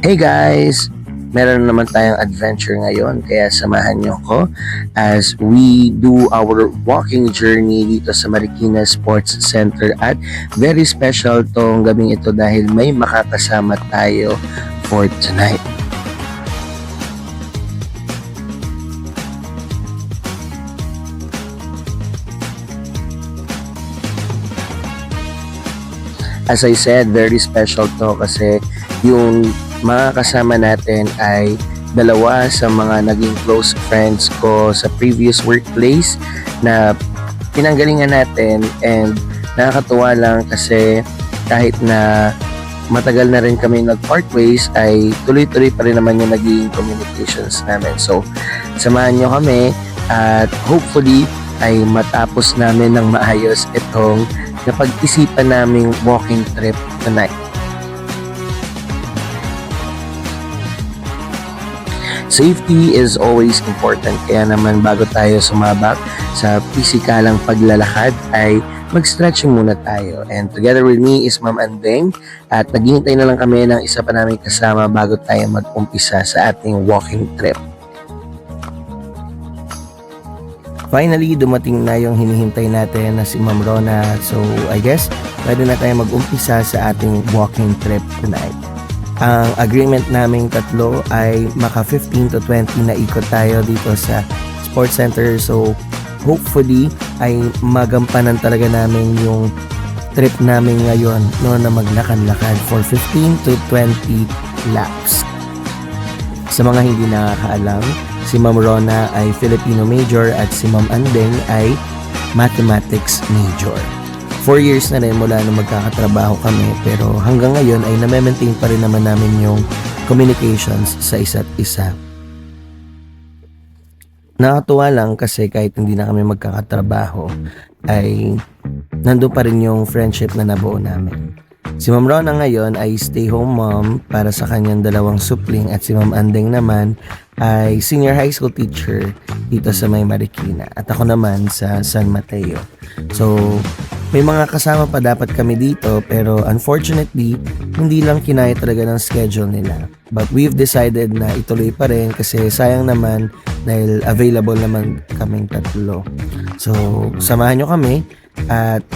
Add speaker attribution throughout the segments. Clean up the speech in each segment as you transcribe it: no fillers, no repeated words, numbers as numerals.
Speaker 1: Hey guys! Meron naman tayong adventure ngayon kaya samahan niyo ko as we do our walking journey dito sa Marikina Sports Center at very special tong gabing ito dahil may makakasama tayo for tonight. As I said, very special to kasi yung mga kasama natin ay dalawa sa mga naging close friends ko sa previous workplace na pinanggalingan natin, and nakakatuwa lang kasi kahit na matagal na rin kami nag-part ways ay tuloy-tuloy pa rin naman yung naging communications namin. So, samahan nyo kami at hopefully ay matapos namin ng maayos itong napag-isipan naming walking trip tonight. Safety is always important, kaya naman bago tayo sumabak sa pisikalang paglalakad ay mag-stretching muna tayo. And together with me is Ma'am Andeng at naghihintay na lang kami ng isa pa naming kasama bago tayo mag-umpisa sa ating walking trip. Finally, dumating na yung hinihintay natin na si Ma'am Rona. So, I guess, pwede na tayo mag-umpisa sa ating walking trip tonight. Ang agreement naming tatlo ay maka 15 to 20 na ikot tayo dito sa Sports Center. So, hopefully, ay magampanan talaga namin yung trip namin ngayon na maglakad-lakad for 15 to 20 laps. Sa mga hindi nakakaalam, si Ma'am Rona ay Filipino major at si Ma'am Andeng ay Mathematics major. 4 years na rin mula nung magkakatrabaho kami, pero hanggang ngayon ay na-maintain pa rin naman namin yung communications sa isa't isa. Nakatuwa lang kasi kahit hindi na kami magkakatrabaho ay nandun pa rin yung friendship na nabuo namin. Si Ma'am Rona ngayon ay stay-home mom para sa kanyang dalawang supling at si Ma'am Andeng naman ay senior high school teacher dito sa May Marikina at ako naman sa San Mateo. So, may mga kasama pa dapat kami dito pero unfortunately, hindi lang kinaya talaga ng schedule nila. But we've decided na ituloy pa rin kasi sayang naman dahil available naman kaming tatlo. So, samahan nyo kami at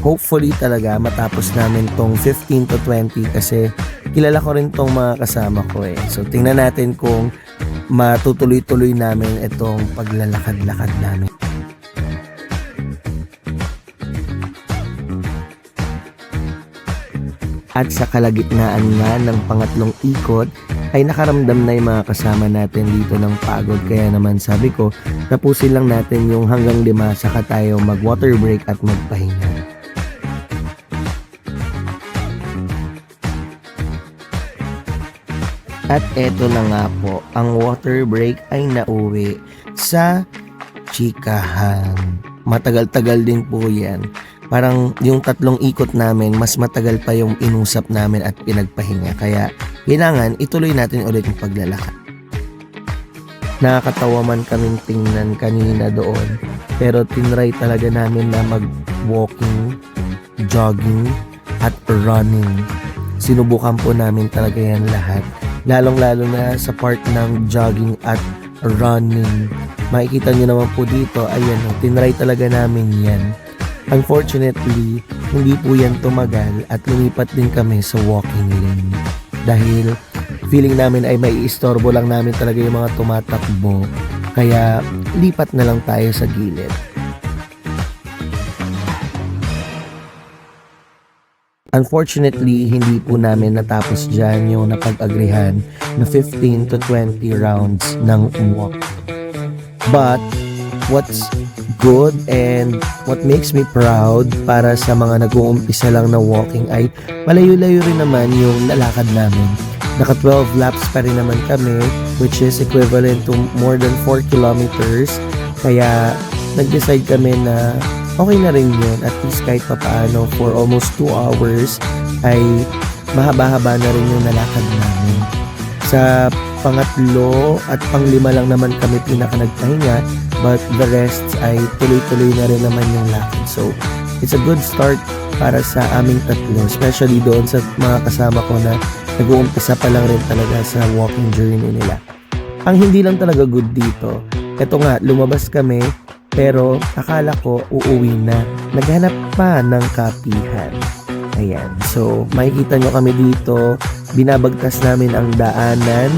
Speaker 1: hopefully talaga matapos namin tong 15 to 20 kasi kilala ko rin tong mga kasama ko eh. So, tingnan natin kung matutuloy-tuloy namin itong paglalakad-lakad namin. At sa kalagitnaan nga ng pangatlong ikot ay nakaramdam na yung mga kasama natin dito ng pagod. Kaya naman sabi ko, tapusin lang natin yung hanggang 5 saka tayo mag water break at magpahinga. At eto na nga po, ang water break ay nauwi sa Chikahan. Matagal-tagal din po yan. Parang yung 3 ikot namin, mas matagal pa yung inusap namin at pinagpahinga. Kaya kailangan ituloy natin ulit yung paglalakad. Nakakatawa man kaming tingnan kanina doon. Pero tinry talaga namin na mag-walking, jogging, at running. Sinubukan po namin talaga yan lahat. Lalong-lalo na sa part ng jogging at running. Makikita nyo naman po dito, ayan, tinry talaga namin yan. Unfortunately, hindi po yan tumagal at lumipat din kami sa walking lane. Dahil feeling namin ay may istorbo lang namin talaga yung mga tumatakbo. Kaya lipat na lang tayo sa gilid. Unfortunately, hindi po namin natapos dyan yung napag-agrihan na 15 to 20 rounds ng walk. But, what's good and what makes me proud para sa mga nag-uumpisa lang na walking ay malayo-layo rin naman yung nalakad namin. Naka 12 laps pa rin naman kami, which is equivalent to more than 4 kilometers. Kaya nag-decide kami na okay na rin yun. At least kahit papaano for almost 2 hours ay mahaba-haba na rin yung nalakad namin. Sa pangatlo at panglima lang naman kami pinaka-nagpahinga, but the rest ay tuloy-tuloy na rin naman yung lakad. So, it's a good start para sa aming tatlo, especially doon sa mga kasama ko na nag-uumpisa pa lang rin talaga sa walking journey nila. Ang hindi lang talaga good dito, eto nga, lumabas kami pero akala ko uuwi na. Naghanap pa ng kapihan. Ayan. So, makikita nyo kami dito. Binabagtas namin ang daanan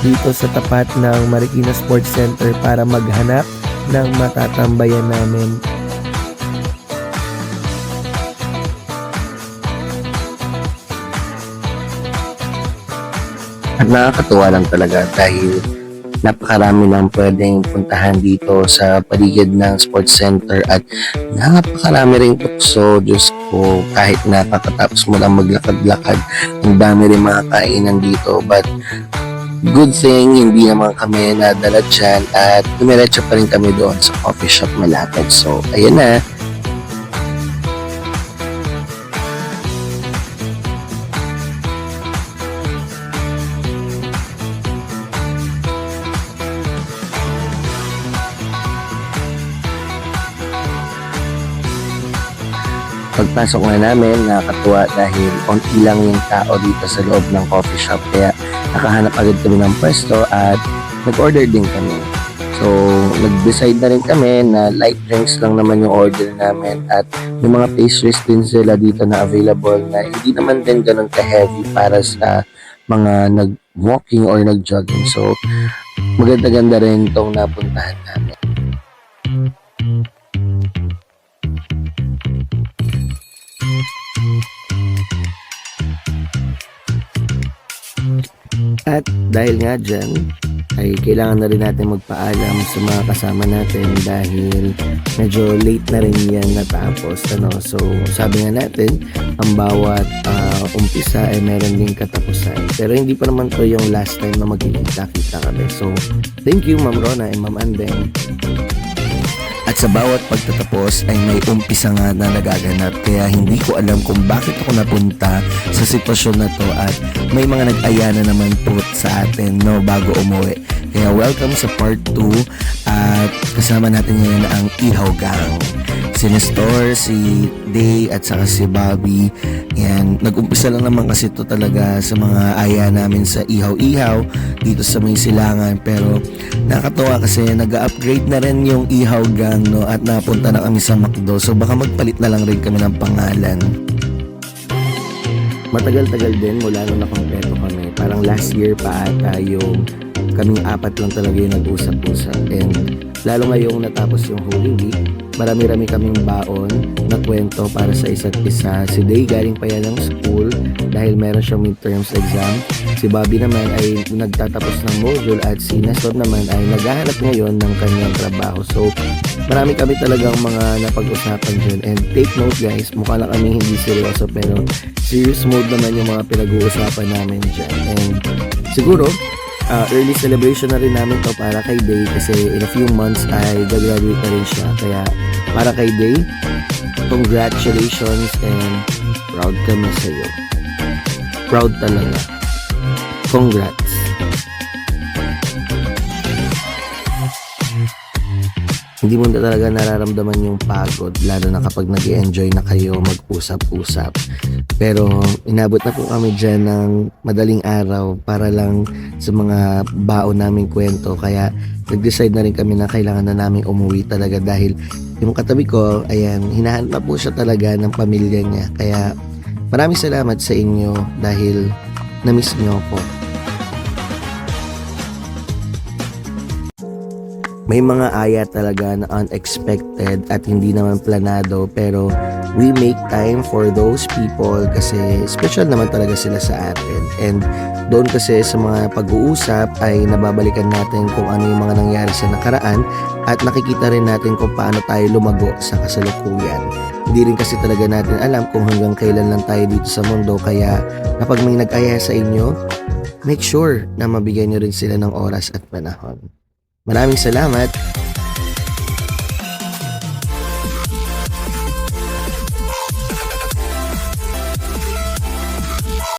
Speaker 1: dito sa tapat ng Marikina Sports Center para maghanap ng matatambayan namin. At nakakatuwa lang talaga dahil napakarami lang pwedeng puntahan dito sa paligid ng sports center at napakarami ring tukso. Diyos ko, kahit nakakatapos mo lang maglakad-lakad, ang dami rin mga kainan dito. But good thing, hindi naman kami nadala dyan at dumiretso pa rin kami doon sa coffee shop malapit. So, ayun na. Pagpasok na namin, nakakatuwa dahil konti lang yung tao dito sa loob ng coffee shop. Kaya nakahanap agad kami ng pwesto at nag-order din kami. So, nag-decide na rin kami na light drinks lang naman yung order namin at yung mga pastries din sila dito na available na hindi naman din ganun ka-heavy para sa mga nag-walking or nag-jogging. So, maganda-ganda rin itong napuntahan namin. At dahil nga dyan, ay kailangan na rin natin magpaalam sa mga kasama natin dahil medyo late na rin yan natapos. So, sabi nga natin, ang bawat umpisa ay meron din katapusan. Pero hindi pa naman to yung last time na magkikita-kita kami. So, thank you Ma'am Rona and Ma'am Andeng. At sa bawat pagtatapos ay may umpisa nga na nagaganap kaya hindi ko alam kung bakit ako napunta sa sitwasyon na to at may mga nag-aya na naman po sa atin bago umuwi. Kaya welcome sa part 2 at kasama natin ngayon ang Ihaw Gang. Si Nestor, si Day at saka si Bobby. Yan, nag-umpisa lang naman kasi ito talaga sa mga aya namin sa Ihaw-Ihaw dito sa may silangan. Pero nakakatawa kasi nag-upgrade na rin yung Ihaw Gang at napunta na kami sa McDo. So baka magpalit na lang rin kami ng pangalan. Matagal-tagal din mula nung nakompleto kami. Parang last year pa ata yung kaming apat lang talaga yung nag-usap-usap. And lalo ngayong natapos yung Holy Week, marami-rami kaming baon na kwento para sa isa't isa. Si Day galing pa yan ng school dahil meron siyang midterms exam. Si Bobby naman ay nagtatapos ng module at si Nestor naman ay naghahanap ngayon ng kanyang trabaho. So, marami kami talagang mga napag-usapan dyan. And take note guys, mukha lang kami hindi seryoso pero serious mode naman yung mga pinag-uusapan namin dyan. And siguro, early celebration na rin namin to para kay Day kasi in a few months ay gagraduate na rin siya. Kaya para kay Day, congratulations and proud kami sa'yo. Proud talaga. Congrats. Hindi mo na talaga nararamdaman yung pagod lalo na kapag nag-enjoy na kayo mag-usap-usap. Pero inabot na po kami dyan ng madaling araw para lang sa mga baon naming kwento. Kaya nag-decide na rin kami na kailangan na namin umuwi talaga dahil yung katabi ko, ayan, hinahanap na po siya talaga ng pamilya niya. Kaya maraming salamat sa inyo dahil na-miss niyo ako. May mga aya talaga na unexpected at hindi naman planado pero we make time for those people kasi special naman talaga sila sa atin. And doon kasi sa mga pag-uusap ay nababalikan natin kung ano yung mga nangyari sa nakaraan at nakikita rin natin kung paano tayo lumago sa kasalukuyan. Hindi rin kasi talaga natin alam kung hanggang kailan lang tayo dito sa mundo kaya kapag may nag-aya sa inyo, make sure na mabigyan nyo rin sila ng oras at panahon. Maraming salamat